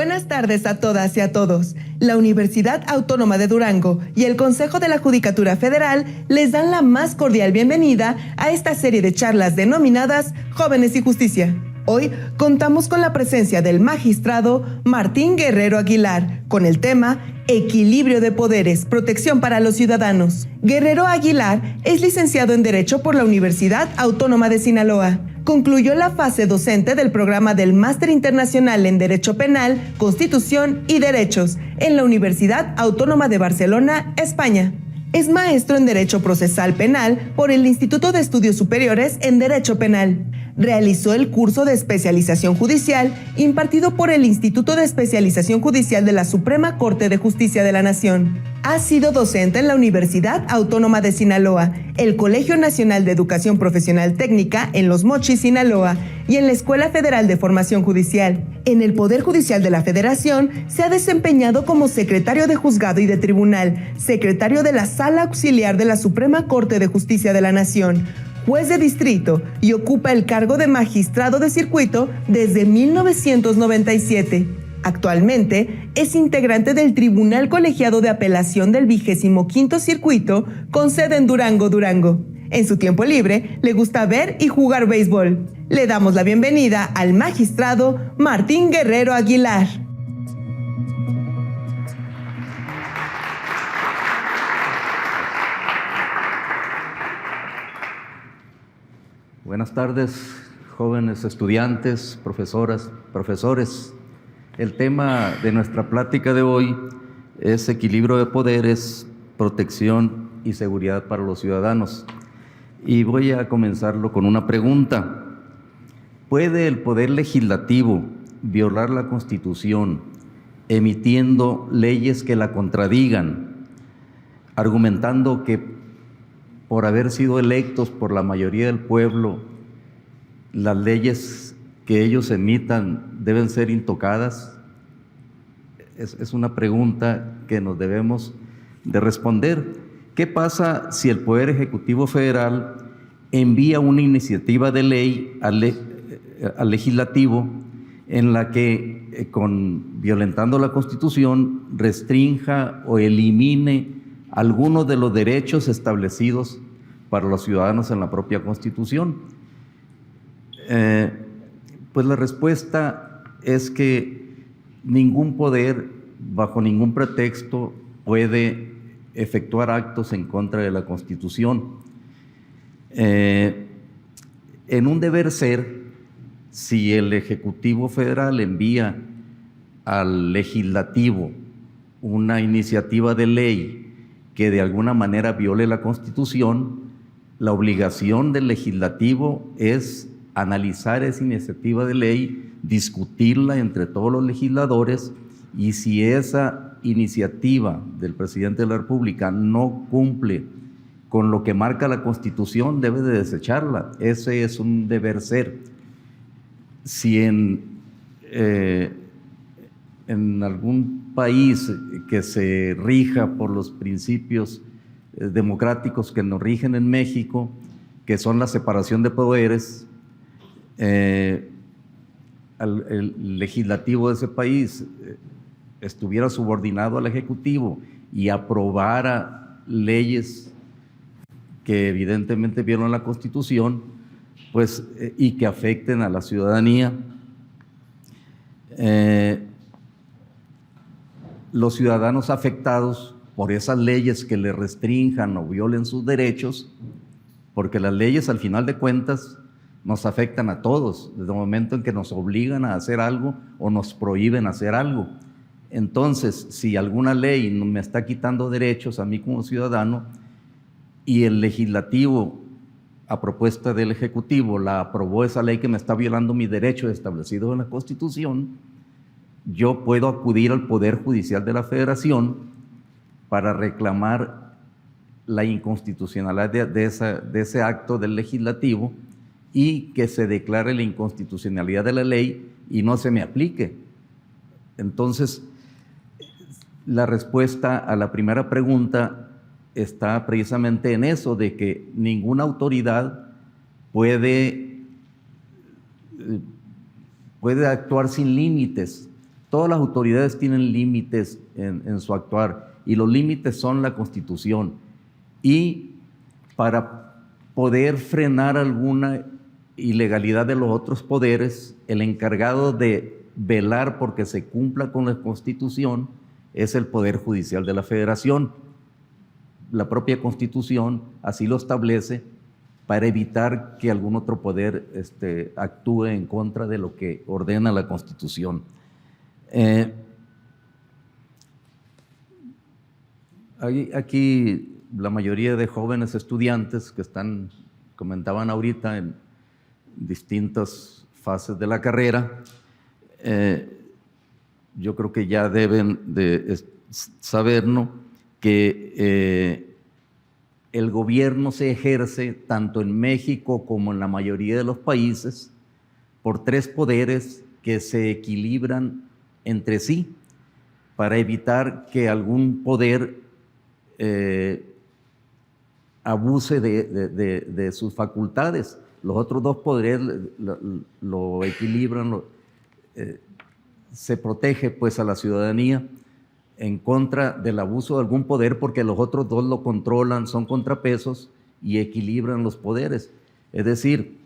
Buenas tardes a todas y a todos. La Universidad Autónoma de Durango y el Consejo de la Judicatura Federal les dan la más cordial bienvenida a esta serie de charlas denominadas Jóvenes y Justicia. Hoy contamos con la presencia del magistrado Martín Guerrero Aguilar con el tema Equilibrio de Poderes, Protección para los Ciudadanos. Guerrero Aguilar es licenciado en Derecho por la Universidad Autónoma de Sinaloa. Concluyó la fase docente del programa del Máster Internacional en Derecho Penal, Constitución y Derechos en la Universidad Autónoma de Barcelona, España. Es maestro en Derecho Procesal Penal por el Instituto de Estudios Superiores en Derecho Penal. Realizó el curso de especialización judicial impartido por el Instituto de Especialización Judicial de la Suprema Corte de Justicia de la Nación. Ha sido docente en la Universidad Autónoma de Sinaloa, el Colegio Nacional de Educación Profesional Técnica en Los Mochis, Sinaloa, y en la Escuela Federal de Formación Judicial. En el Poder Judicial de la Federación se ha desempeñado como secretario de Juzgado y de Tribunal, secretario de la Sala Auxiliar de la Suprema Corte de Justicia de la Nación, juez de distrito y ocupa el cargo de magistrado de circuito desde 1997. Actualmente es integrante del Tribunal Colegiado de Apelación del 25º Circuito con sede en Durango, Durango. En su tiempo libre le gusta ver y jugar béisbol. Le damos la bienvenida al magistrado Martín Guerrero Aguilar. Buenas tardes, jóvenes estudiantes, profesoras, profesores. El tema de nuestra plática de hoy es equilibrio de poderes, protección y seguridad para los ciudadanos. Y voy a comenzarlo con una pregunta. ¿Puede el Poder Legislativo violar la Constitución emitiendo leyes que la contradigan, argumentando que por haber sido electos por la mayoría del pueblo, las leyes que ellos emitan deben ser intocadas? Es una pregunta que nos debemos de responder. ¿Qué pasa si el Poder Ejecutivo Federal envía una iniciativa de ley al Legislativo en la que, violentando la Constitución, restrinja o elimine algunos de los derechos establecidos para los ciudadanos en la propia Constitución? Pues la respuesta es que ningún poder, bajo ningún pretexto, puede efectuar actos en contra de la Constitución. En un deber ser, si el Ejecutivo Federal envía al Legislativo una iniciativa de ley que de alguna manera viole la Constitución, la obligación del Legislativo es analizar esa iniciativa de ley, discutirla entre todos los legisladores, y si esa iniciativa del presidente de la República no cumple con lo que marca la Constitución, debe de desecharla. Ese es un deber ser. Si en algún país que se rija por los principios democráticos que nos rigen en México, que son la separación de poderes, el legislativo de ese país estuviera subordinado al Ejecutivo y aprobara leyes que evidentemente violan la Constitución, pues, y que afecten a la ciudadanía, los ciudadanos afectados por esas leyes que le restrinjan o violen sus derechos, porque las leyes al final de cuentas nos afectan a todos, desde el momento en que nos obligan a hacer algo o nos prohíben hacer algo. Entonces, si alguna ley me está quitando derechos a mí como ciudadano y el Legislativo, a propuesta del Ejecutivo, la aprobó esa ley que me está violando mis derechos establecidos en la Constitución, yo puedo acudir al Poder Judicial de la Federación para reclamar la inconstitucionalidad de ese acto del Legislativo y que se declare la inconstitucionalidad de la ley y no se me aplique. Entonces, la respuesta a la primera pregunta está precisamente en eso, de que ninguna autoridad puede actuar sin límites. Todas las autoridades tienen límites en su actuar, y los límites son la Constitución. Y para poder frenar alguna ilegalidad de los otros poderes, el encargado de velar porque se cumpla con la Constitución es el Poder Judicial de la Federación. La propia Constitución así lo establece, para evitar que algún otro poder actúe en contra de lo que ordena la Constitución. Aquí la mayoría de jóvenes estudiantes que comentaban ahorita en distintas fases de la carrera, yo creo que ya deben de saber, ¿no?, que el gobierno se ejerce tanto en México como en la mayoría de los países por tres poderes que se equilibran entre sí para evitar que algún poder abuse de sus facultades. Los otros dos poderes lo equilibran, se protege pues a la ciudadanía en contra del abuso de algún poder, porque los otros dos lo controlan, son contrapesos y equilibran los poderes. Es decir,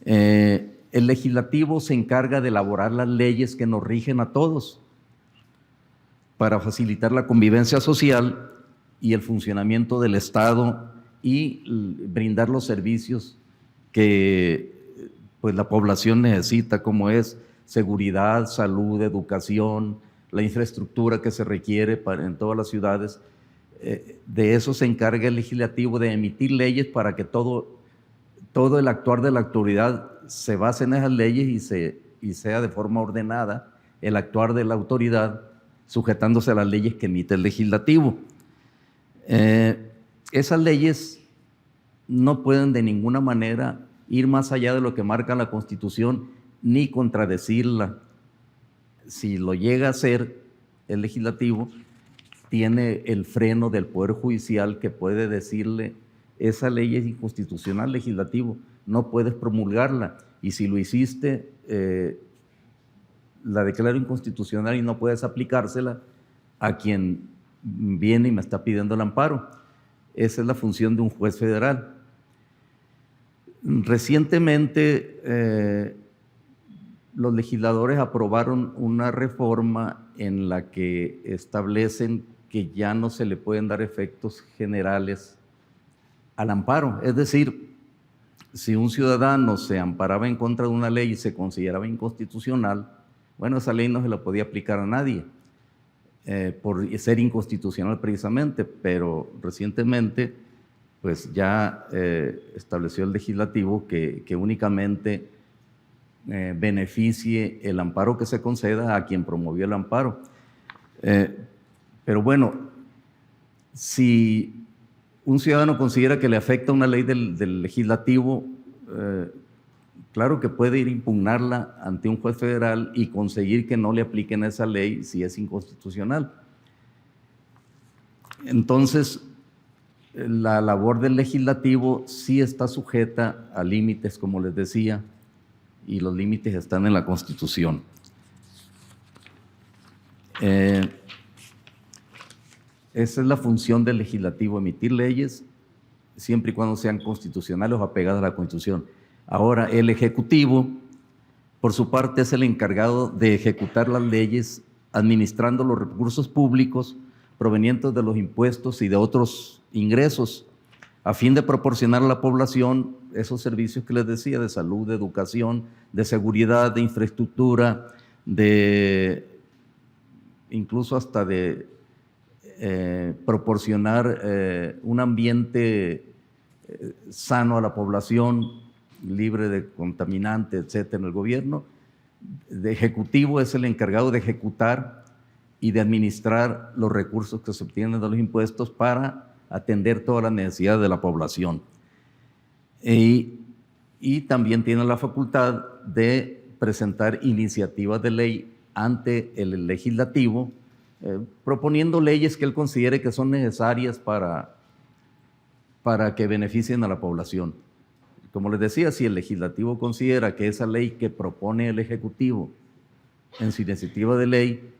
el legislativo se encarga de elaborar las leyes que nos rigen a todos para facilitar la convivencia social y el funcionamiento del Estado y brindar los servicios que pues, la población necesita, como es seguridad, salud, educación, la infraestructura que se requiere en todas las ciudades. De eso se encarga el legislativo, de emitir leyes para que todo el actuar de la autoridad se base en esas leyes y sea de forma ordenada el actuar de la autoridad, sujetándose a las leyes que emite el legislativo. Esas leyes no pueden de ninguna manera ir más allá de lo que marca la Constitución, ni contradecirla. Si lo llega a hacer el legislativo, tiene el freno del Poder Judicial, que puede decirle: esa ley es inconstitucional, legislativo, no puedes promulgarla, y si lo hiciste, la declaro inconstitucional y no puedes aplicársela a quien viene y me está pidiendo el amparo. Esa es la función de un juez federal. Recientemente, los legisladores aprobaron una reforma en la que establecen que ya no se le pueden dar efectos generales al amparo. Es decir, si un ciudadano se amparaba en contra de una ley y se consideraba inconstitucional, bueno, esa ley no se la podía aplicar a nadie por ser inconstitucional precisamente, pero recientemente pues ya estableció el legislativo que únicamente beneficie el amparo que se conceda a quien promovió el amparo. Pero bueno, si un ciudadano considera que le afecta una ley del legislativo, claro que puede ir a impugnarla ante un juez federal y conseguir que no le apliquen esa ley si es inconstitucional. Entonces, la labor del legislativo sí está sujeta a límites, como les decía, y los límites están en la Constitución. Esa es la función del legislativo, emitir leyes siempre y cuando sean constitucionales o apegadas a la Constitución. Ahora, el Ejecutivo, por su parte, es el encargado de ejecutar las leyes, administrando los recursos públicos provenientes de los impuestos y de otros ingresos, a fin de proporcionar a la población esos servicios que les decía, de salud, de educación, de seguridad, de infraestructura, incluso hasta de proporcionar un ambiente sano a la población, libre de contaminantes, etcétera. El gobierno de ejecutivo es el encargado de ejecutar y de administrar los recursos que se obtienen de los impuestos para atender todas las necesidades de la población. Y también tiene la facultad de presentar iniciativas de ley ante el legislativo, proponiendo leyes que él considere que son necesarias para que beneficien a la población. Como les decía, si el legislativo considera que esa ley que propone el Ejecutivo en su iniciativa de ley,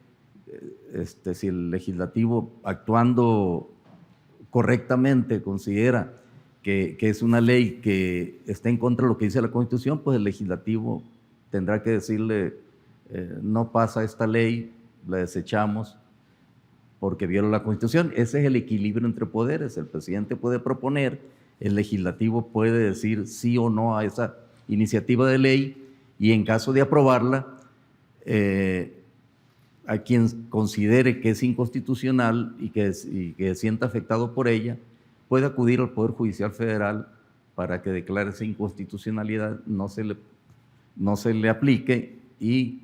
si el legislativo, actuando correctamente, considera que es una ley que está en contra de lo que dice la Constitución, pues el legislativo tendrá que decirle, no pasa esta ley, la desechamos porque viola la Constitución. Ese es el equilibrio entre poderes. El presidente puede proponer, el legislativo puede decir sí o no a esa iniciativa de ley, y en caso de aprobarla, a quien considere que es inconstitucional y que sienta afectado por ella, puede acudir al Poder Judicial Federal para que declare esa inconstitucionalidad, no se le aplique y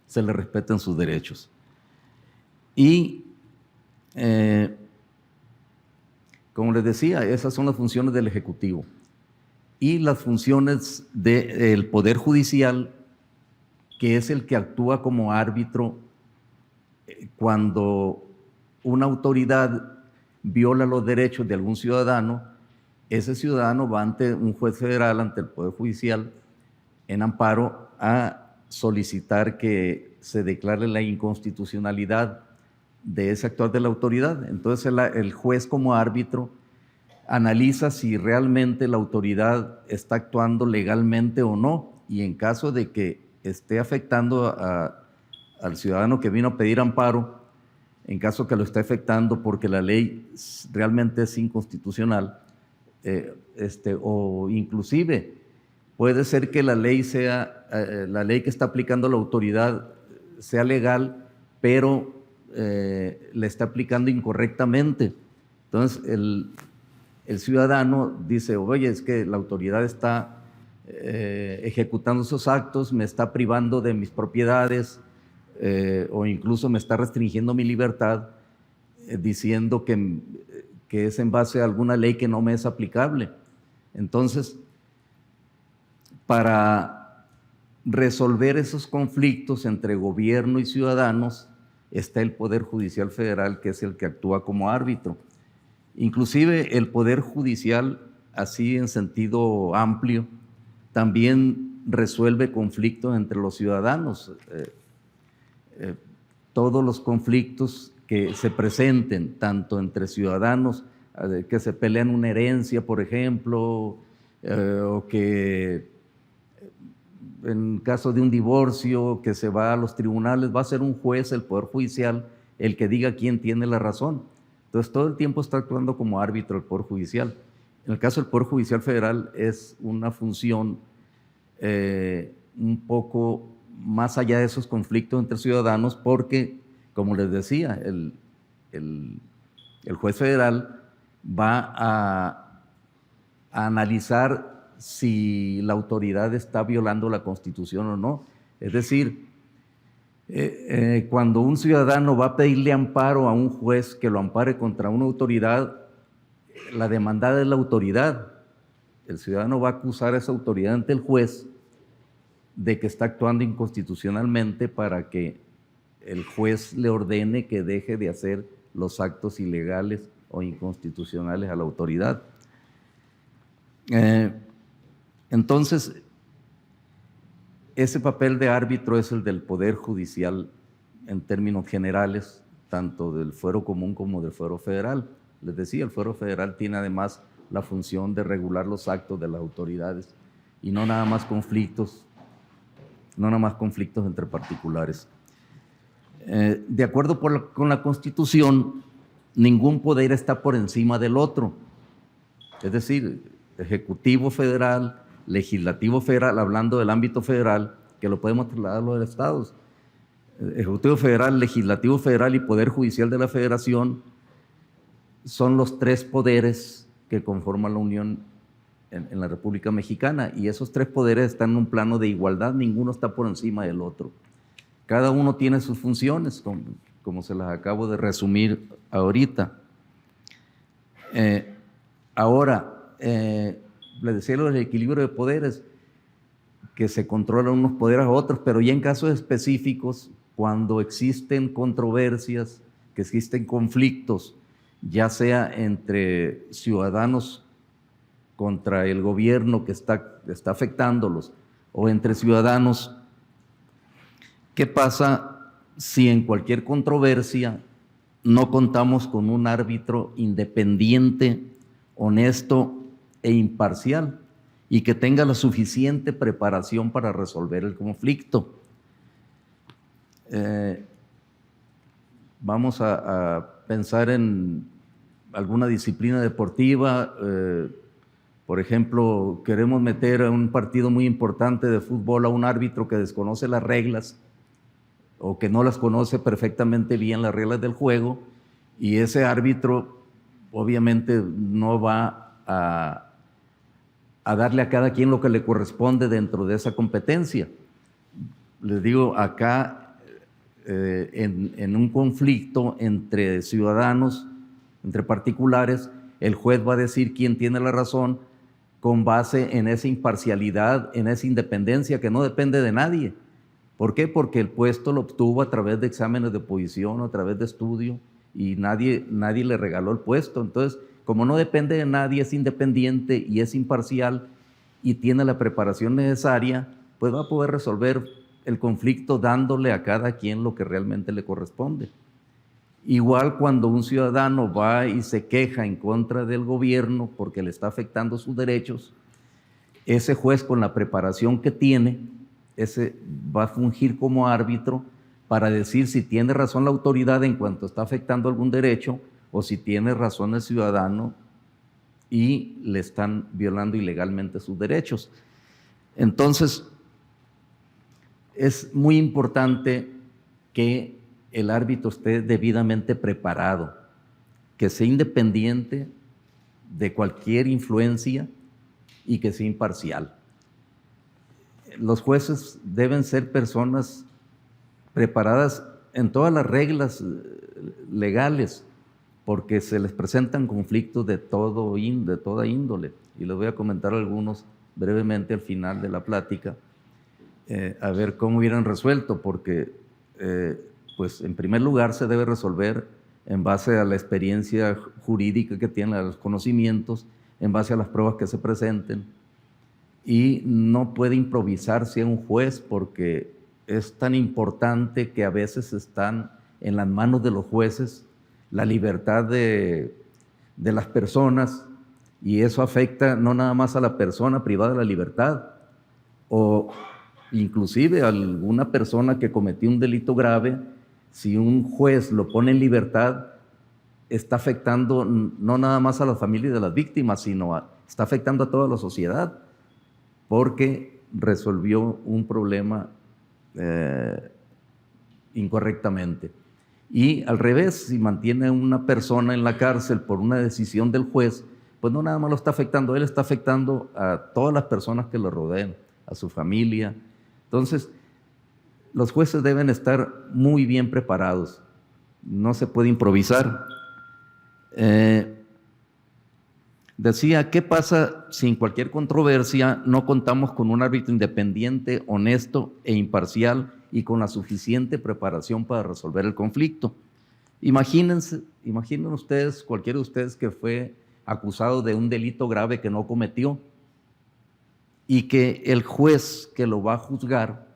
se le respeten sus derechos. Y, como les decía, esas son las funciones del Ejecutivo. Y las funciones del Poder Judicial, que es el que actúa como árbitro cuando una autoridad viola los derechos de algún ciudadano. Ese ciudadano va ante un juez federal, ante el Poder Judicial, en amparo, a solicitar que se declare la inconstitucionalidad de ese actuar de la autoridad. Entonces el juez, como árbitro, analiza si realmente la autoridad está actuando legalmente o no, y en caso de que esté afectando al ciudadano que vino a pedir amparo, en caso que lo esté afectando porque la ley realmente es inconstitucional, o inclusive puede ser que la ley que está aplicando la autoridad sea legal, pero la está aplicando incorrectamente. Entonces el ciudadano dice, oye, es que la autoridad está ejecutando esos actos, me está privando de mis propiedades, o incluso me está restringiendo mi libertad, diciendo que es en base a alguna ley que no me es aplicable. Entonces, para resolver esos conflictos entre gobierno y ciudadanos, está el Poder Judicial Federal, que es el que actúa como árbitro. Inclusive el Poder Judicial, así en sentido amplio, también resuelve conflictos entre los ciudadanos. Todos los conflictos que se presenten, tanto entre ciudadanos que se pelean una herencia, por ejemplo, o que en caso de un divorcio que se va a los tribunales, va a ser un juez, el Poder Judicial, el que diga quién tiene la razón. Entonces todo el tiempo está actuando como árbitro el Poder Judicial. En el caso del Poder Judicial Federal es una función un poco más allá de esos conflictos entre ciudadanos, porque, como les decía, el juez federal va a analizar si la autoridad está violando la Constitución o no. Es decir, cuando un ciudadano va a pedirle amparo a un juez que lo ampare contra una autoridad, la demandada es la autoridad. El ciudadano va a acusar a esa autoridad ante el juez de que está actuando inconstitucionalmente para que el juez le ordene que deje de hacer los actos ilegales o inconstitucionales a la autoridad. Entonces, ese papel de árbitro es el del Poder Judicial en términos generales, tanto del fuero común como del fuero federal. Les decía, el fuero federal tiene además la función de regular los actos de las autoridades y no nada más conflictos entre particulares. De acuerdo con la Constitución, ningún poder está por encima del otro. Es decir, Ejecutivo Federal, Legislativo Federal, hablando del ámbito federal, que lo podemos trasladar a los estados. Ejecutivo Federal, Legislativo Federal y Poder Judicial de la Federación son los tres poderes que conforman la Unión en la República Mexicana, y esos tres poderes están en un plano de igualdad, ninguno está por encima del otro. Cada uno tiene sus funciones, como se las acabo de resumir ahorita. Ahora, les decía lo del equilibrio de poderes, que se controlan unos poderes a otros, pero ya en casos específicos, cuando existen controversias, que existen conflictos, ya sea entre ciudadanos contra el gobierno que está afectándolos, o entre ciudadanos ¿Qué pasa si en cualquier controversia no contamos con un árbitro independiente, honesto e imparcial y que tenga la suficiente preparación para resolver el conflicto? Vamos a pensar en alguna disciplina deportiva. Por ejemplo, queremos meter a un partido muy importante de fútbol a un árbitro que desconoce las reglas o que no las conoce perfectamente bien, las reglas del juego, y ese árbitro obviamente no va a darle a cada quien lo que le corresponde dentro de esa competencia. Les digo, acá en un conflicto entre ciudadanos, entre particulares, el juez va a decir quién tiene la razón con base en esa imparcialidad, en esa independencia que no depende de nadie. ¿Por qué? Porque el puesto lo obtuvo a través de exámenes de oposición, a través de estudio, y nadie le regaló el puesto. Entonces, como no depende de nadie, es independiente y es imparcial y tiene la preparación necesaria, pues va a poder resolver el conflicto dándole a cada quien lo que realmente le corresponde. Igual cuando un ciudadano va y se queja en contra del gobierno porque le está afectando sus derechos, ese juez con la preparación que tiene, ese va a fungir como árbitro para decir si tiene razón la autoridad en cuanto está afectando algún derecho o si tiene razón el ciudadano y le están violando ilegalmente sus derechos. Entonces, es muy importante que el árbitro esté debidamente preparado, que sea independiente de cualquier influencia y que sea imparcial. Los jueces deben ser personas preparadas en todas las reglas legales, porque se les presentan conflictos de toda índole, y les voy a comentar algunos brevemente al final de la plática, a ver cómo hubieran resuelto, porque pues en primer lugar se debe resolver en base a la experiencia jurídica que tienen, a los conocimientos, en base a las pruebas que se presenten, y no puede improvisarse a un juez porque es tan importante que a veces están en las manos de los jueces la libertad de las personas, y eso afecta no nada más a la persona privada de la libertad, o inclusive a alguna persona que cometió un delito grave. Si un juez lo pone en libertad, está afectando no nada más a la familia de las víctimas, sino está afectando a toda la sociedad, porque resolvió un problema incorrectamente. Y al revés, si mantiene a una persona en la cárcel por una decisión del juez, pues no nada más lo está afectando a él, está afectando a todas las personas que lo rodean, a su familia. Entonces, los jueces deben estar muy bien preparados, no se puede improvisar. Decía, ¿qué pasa si en cualquier controversia no contamos con un árbitro independiente, honesto e imparcial y con la suficiente preparación para resolver el conflicto? Imaginen ustedes, cualquiera de ustedes que fue acusado de un delito grave que no cometió y que el juez que lo va a juzgar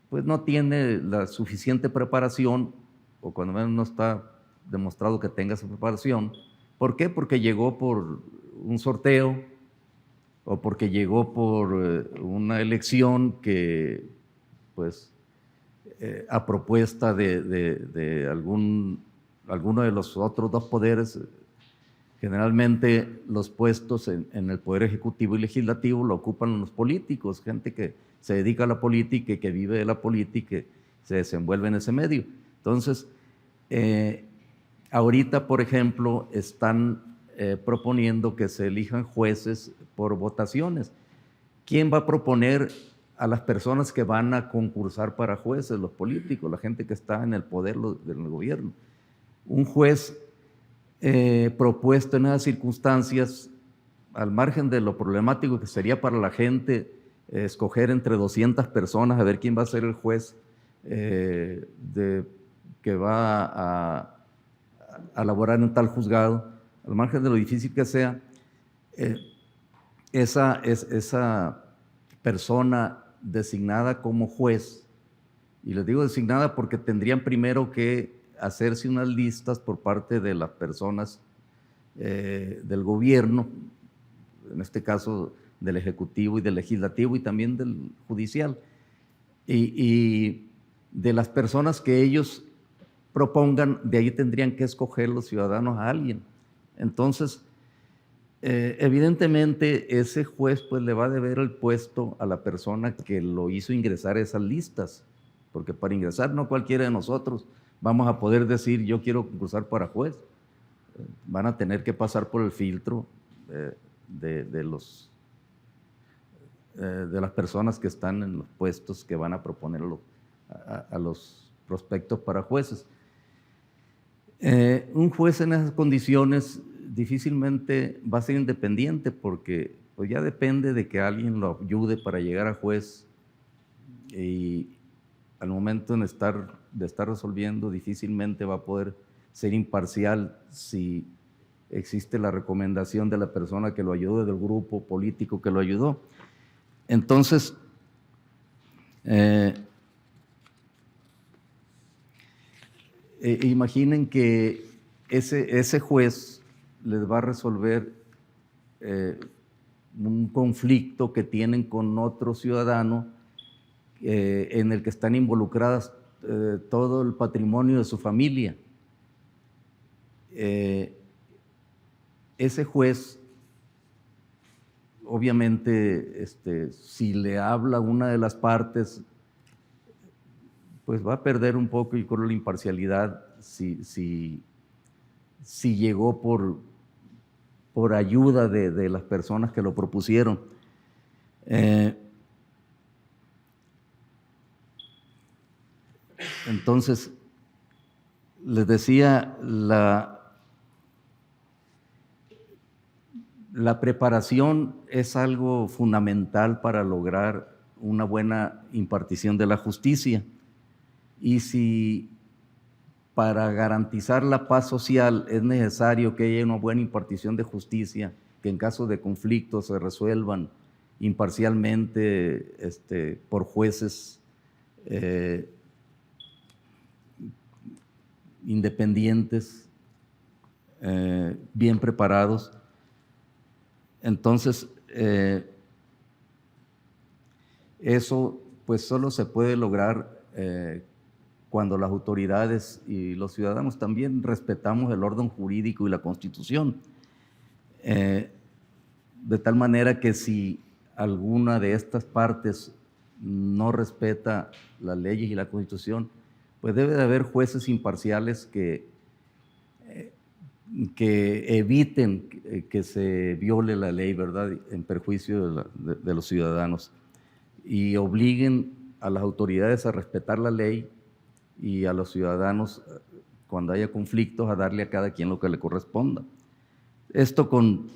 pues no tiene la suficiente preparación, o cuando menos no está demostrado que tenga esa preparación. ¿Por qué? Porque llegó por un sorteo o porque llegó por una elección que, pues, a propuesta de alguno de los otros dos poderes. Generalmente los puestos en el Poder Ejecutivo y Legislativo lo ocupan los políticos, gente que se dedica a la política y que vive de la política y se desenvuelve en ese medio. Entonces, ahorita, por ejemplo, están proponiendo que se elijan jueces por votaciones. ¿Quién va a proponer a las personas que van a concursar para jueces? Los políticos, la gente que está en el poder del gobierno. Un juez propuesto en esas circunstancias, al margen de lo problemático que sería para la gente escoger entre 200 personas a ver quién va a ser el juez que va a laborar en tal juzgado, al margen de lo difícil que sea, esa persona designada como juez Y les digo designada porque tendrían primero que hacerse unas listas por parte de las personas del gobierno, en este caso del Ejecutivo y del Legislativo y también del Judicial, y de las personas que ellos propongan, de ahí tendrían que escoger los ciudadanos a alguien. Entonces, evidentemente ese juez pues le va a deber el puesto a la persona que lo hizo ingresar a esas listas, porque para ingresar no cualquiera de nosotros vamos a poder decir yo quiero concursar para juez. Van a tener que pasar por el filtro de las personas que están en los puestos que van a proponerlo a los prospectos para jueces. Un juez en esas condiciones difícilmente va a ser independiente porque pues ya depende de que alguien lo ayude para llegar a juez, y al momento de estar resolviendo difícilmente va a poder ser imparcial si existe la recomendación de la persona que lo ayude, del grupo político que lo ayudó. Entonces, imaginen que ese juez les va a resolver un conflicto que tienen con otro ciudadano en el que están involucradas todo el patrimonio de su familia. Ese juez, obviamente, si le habla a una de las partes, pues va a perder un poco, yo creo, la imparcialidad si llegó por ayuda de las personas que lo propusieron. Entonces, les decía, la preparación es algo fundamental para lograr una buena impartición de la justicia. Y si para garantizar la paz social es necesario que haya una buena impartición de justicia, que en caso de conflictos se resuelvan imparcialmente por jueces independientes, bien preparados, entonces eso pues solo se puede lograr cuando las autoridades y los ciudadanos también respetamos el orden jurídico y la Constitución. De tal manera que si alguna de estas partes no respeta las leyes y la Constitución, pues debe de haber jueces imparciales que eviten que se viole la ley, ¿verdad?, en perjuicio de los ciudadanos, y obliguen a las autoridades a respetar la ley y a los ciudadanos, cuando haya conflictos, a darle a cada quien lo que le corresponda. Esto con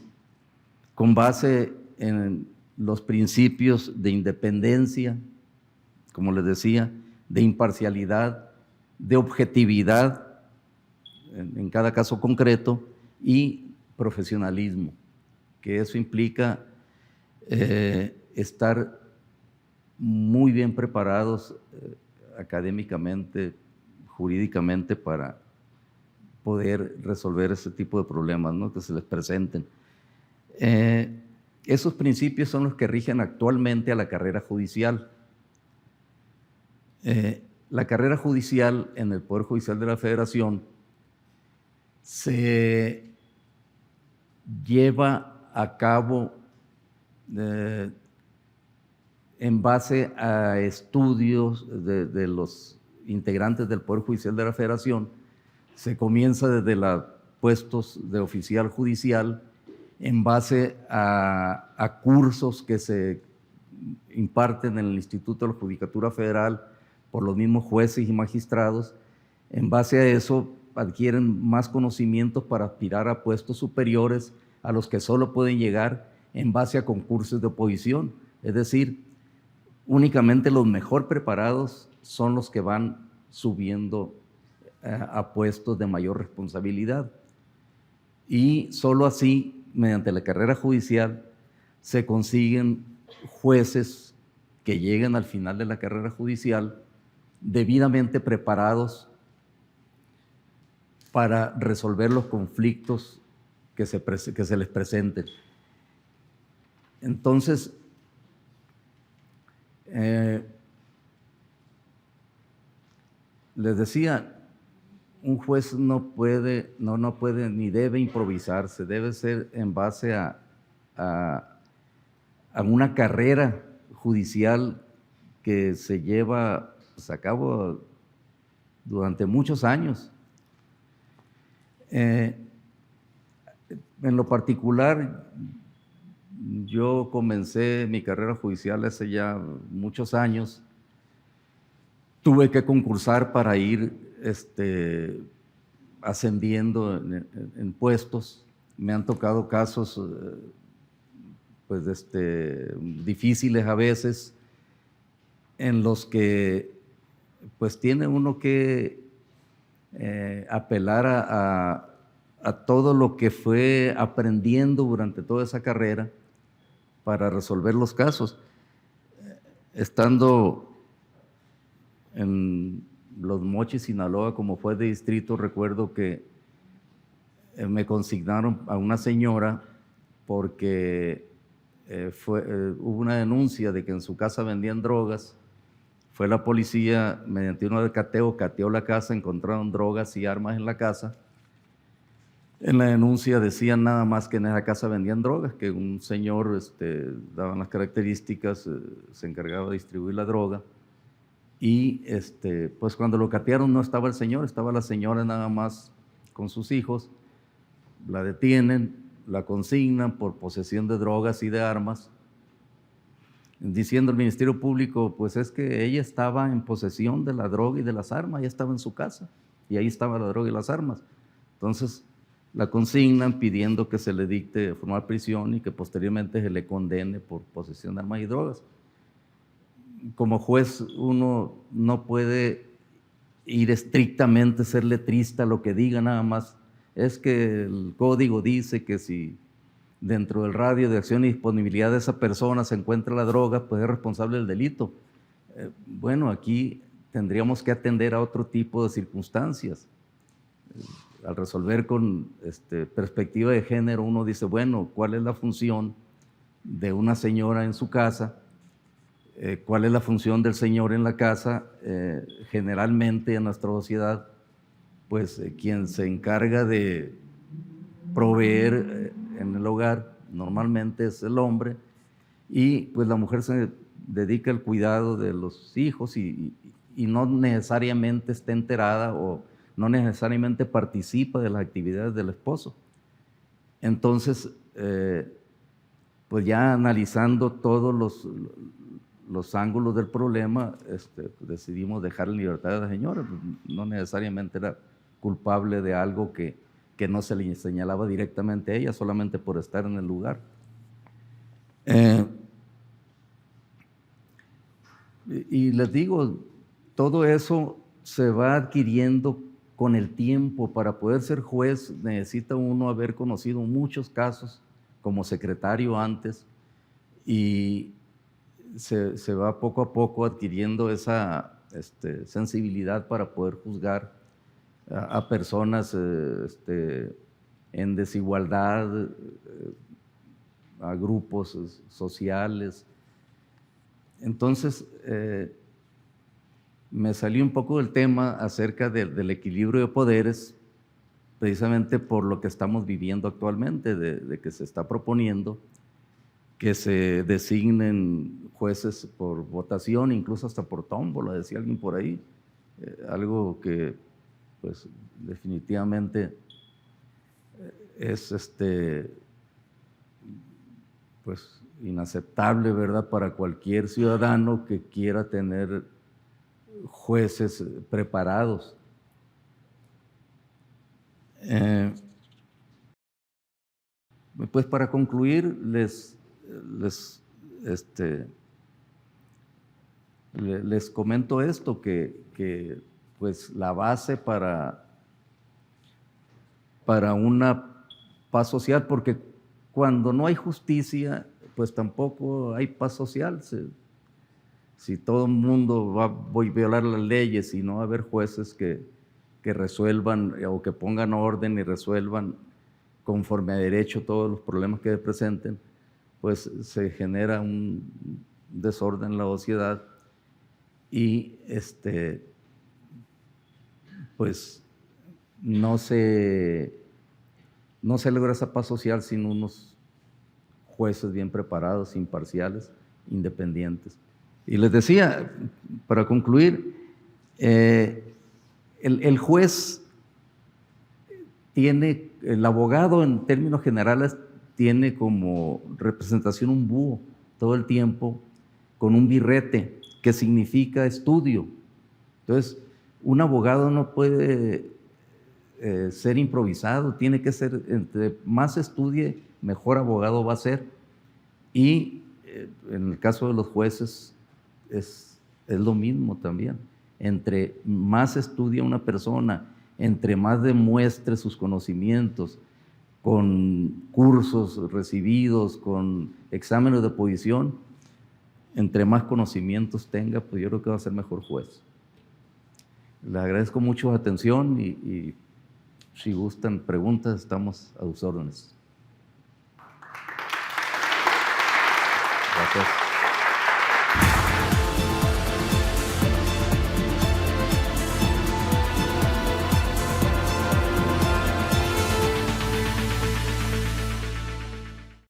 base en los principios de independencia, como les decía, de imparcialidad, de objetividad en cada caso concreto, y profesionalismo, que eso implica estar muy bien preparados académicamente, jurídicamente, para poder resolver ese tipo de problemas, ¿no?, que se les presenten. Esos principios son los que rigen actualmente a la carrera judicial. La carrera judicial en el Poder Judicial de la Federación se lleva a cabo en base a estudios de los integrantes del Poder Judicial de la Federación. Se comienza desde los puestos de oficial judicial en base a cursos que se imparten en el Instituto de la Judicatura Federal por los mismos jueces y magistrados. En base a eso adquieren más conocimientos para aspirar a puestos superiores a los que solo pueden llegar en base a concursos de oposición. Es decir, únicamente los mejor preparados son los que van subiendo a puestos de mayor responsabilidad. Y solo así, mediante la carrera judicial, se consiguen jueces que lleguen al final de la carrera judicial debidamente preparados para resolver los conflictos que se les presenten. Entonces, les decía, un juez no puede ni debe improvisarse, debe ser en base a una carrera judicial que se lleva pues, a cabo durante muchos años. En lo particular, yo comencé mi carrera judicial hace ya muchos años. Tuve que concursar para ir ascendiendo en puestos. Me han tocado casos pues, difíciles a veces, en los que pues tiene uno que apelar a todo lo que fue aprendiendo durante toda esa carrera para resolver los casos. Estando en Los Mochis, Sinaloa, como fue de distrito, recuerdo que me consignaron a una señora porque hubo una denuncia de que en su casa vendían drogas. Fue la policía, mediante uno de cateo, cateó la casa, encontraron drogas y armas en la casa. En la denuncia decían nada más que en esa casa vendían drogas, que un señor daban las características, se encargaba de distribuir la droga. Y pues cuando lo catearon no estaba el señor, estaba la señora nada más con sus hijos. La detienen, la consignan por posesión de drogas y de armas, diciendo el Ministerio Público, pues es que ella estaba en posesión de la droga y de las armas, ella estaba en su casa y ahí estaba la droga y las armas. Entonces la consignan pidiendo que se le dicte formal prisión y que posteriormente se le condene por posesión de armas y drogas. Como juez uno no puede ir estrictamente, ser letrista, lo que diga nada más. Es que el código dice que si dentro del radio de acción y disponibilidad de esa persona se encuentra la droga, pues es responsable del delito. Bueno, aquí tendríamos que atender a otro tipo de circunstancias. Al resolver con perspectiva de género, uno dice, bueno, ¿cuál es la función de una señora en su casa? ¿Cuál es la función del señor en la casa? Generalmente en nuestra sociedad, pues quien se encarga de proveer en el hogar normalmente es el hombre, y pues la mujer se dedica al cuidado de los hijos y no necesariamente está enterada o no necesariamente participa de las actividades del esposo. Entonces, pues ya analizando todos los ángulos del problema, decidimos dejar en libertad a la señora. No necesariamente era culpable de algo que no se le señalaba directamente a ella, solamente por estar en el lugar. Y les digo, todo eso se va adquiriendo con el tiempo. Para poder ser juez necesita uno haber conocido muchos casos como secretario antes, y se va poco a poco adquiriendo esa sensibilidad para poder juzgar a personas en desigualdad, a grupos sociales. Entonces, me salió un poco del tema acerca del equilibrio de poderes, precisamente por lo que estamos viviendo actualmente, de que se está proponiendo que se designen jueces por votación, incluso hasta por tómbola, decía alguien por ahí, algo que pues definitivamente es pues inaceptable, ¿verdad?, para cualquier ciudadano que quiera tener jueces preparados. Pues para concluir, les comento esto, que pues la base para una paz social, porque cuando no hay justicia, pues tampoco hay paz social. Si todo el mundo va a violar las leyes y no va a haber jueces que resuelvan o que pongan orden y resuelvan conforme a derecho todos los problemas que presenten, pues se genera un desorden en la sociedad y pues no se logra esa paz social sin unos jueces bien preparados, imparciales, independientes. Y les decía, para concluir, el juez tiene, el abogado en términos generales tiene como representación un búho todo el tiempo con un birrete que significa estudio. Entonces, un abogado no puede ser improvisado, tiene que ser, entre más estudie, mejor abogado va a ser. Y en el caso de los jueces es lo mismo también. Entre más estudia una persona, entre más demuestre sus conocimientos, con cursos recibidos, con exámenes de posición, entre más conocimientos tenga, pues yo creo que va a ser mejor juez. Les agradezco mucho la atención y si gustan preguntas, estamos a sus órdenes. Gracias.